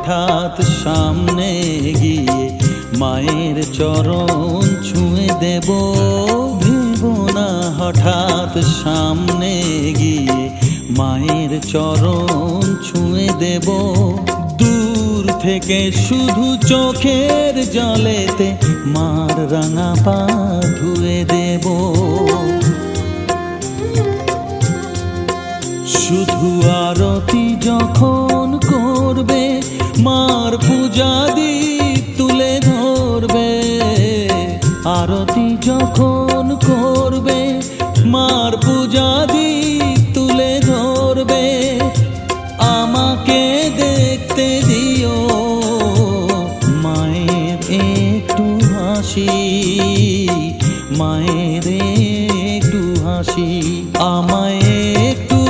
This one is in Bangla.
হঠাৎ সামনে গিয়ে মায়ের চরণ ছুঁয়ে দেব। ভেবো না হঠাৎ সামনে গিয়ে মায়ের চরণ ছুঁয়ে দেব। দূর থেকে শুধু চোখের জলেতে মার রাঙা পা ধুয়ে দেব। শুধু আরতি যখন করবে মার পূজা দীপ তুলে ধরবে। আরতি যখন করবে মার পূজা দীপ